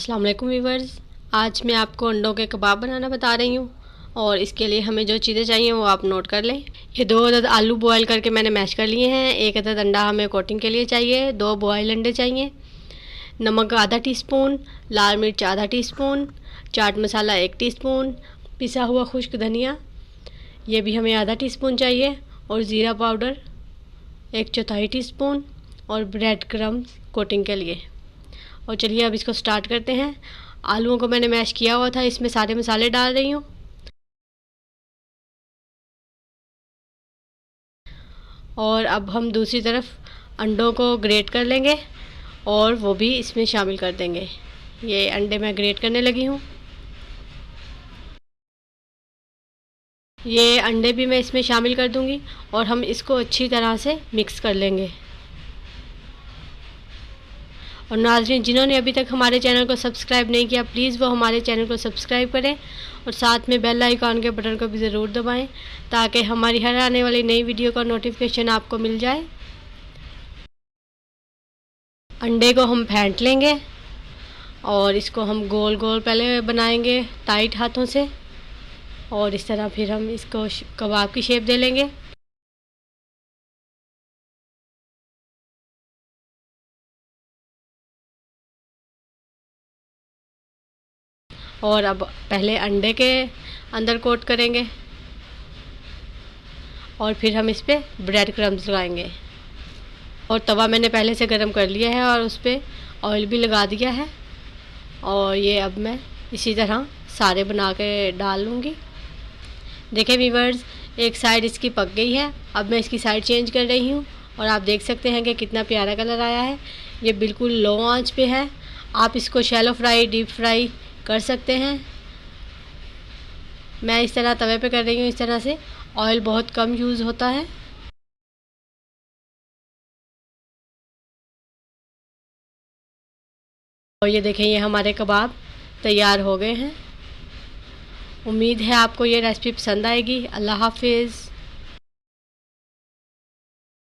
अस्सलाम वालेकुम व्यूवर्स। आज मैं आपको अंडों के कबाब बनाना बता रही हूँ और इसके लिए हमें जो चीज़ें चाहिए वो आप नोट कर लें। ये 2 अदद आलू बॉयल करके मैंने मैश कर लिए हैं। 1 अदद अंडा हमें कोटिंग के लिए चाहिए। 2 बॉयल अंडे चाहिए। नमक आधा टीस्पून, लाल मिर्च आधा टीस्पून, चाट मसाला 1 टीस्पून, पिसा हुआ खुश्क धनिया ये भी हमें आधा टीस्पून चाहिए और ज़ीरा पाउडर 1/4 टीस्पून और ब्रेड क्रम्स कोटिंग के लिए। और चलिए अब इसको स्टार्ट करते हैं। आलूओं को मैंने मैश किया हुआ था, इसमें सारे मसाले डाल रही हूँ। और अब हम दूसरी तरफ अंडों को ग्रेट कर लेंगे और वो भी इसमें शामिल कर देंगे। ये अंडे मैं ग्रेट करने लगी हूँ। ये अंडे भी मैं इसमें शामिल कर दूँगी और हम इसको अच्छी तरह से मिक्स कर लेंगे। और नाज़रीन, जिन्होंने अभी तक हमारे चैनल को सब्सक्राइब नहीं किया प्लीज़ वो हमारे चैनल को सब्सक्राइब करें और साथ में बेल आइकॉन के बटन को भी ज़रूर दबाएं ताकि हमारी हर आने वाली नई वीडियो का नोटिफिकेशन आपको मिल जाए। अंडे को हम फेंट लेंगे और इसको हम गोल गोल पहले बनाएंगे टाइट हाथों से और इस तरह फिर हम इसको कबाब की शेप दे लेंगे। और अब पहले अंडे के अंदर कोट करेंगे और फिर हम इस पर ब्रेड क्रम्स लगाएंगे। और तवा मैंने पहले से गरम कर लिया है और उस पर ऑयल भी लगा दिया है और ये अब मैं इसी तरह सारे बना के डाल लूँगी। देखें व्यूअर्स, एक साइड इसकी पक गई है। अब मैं इसकी साइड चेंज कर रही हूँ और आप देख सकते हैं कि कितना प्यारा कलर आया है। ये बिल्कुल लो आंच पे है। आप इसको शैलो फ्राई, डीप फ्राई कर सकते हैं। मैं इस तरह तवे पे कर रही हूँ। इस तरह से ऑयल बहुत कम यूज़ होता है। और ये देखें, ये हमारे कबाब तैयार हो गए हैं। उम्मीद है आपको ये रेसिपी पसंद आएगी। अल्लाह हाफिज़।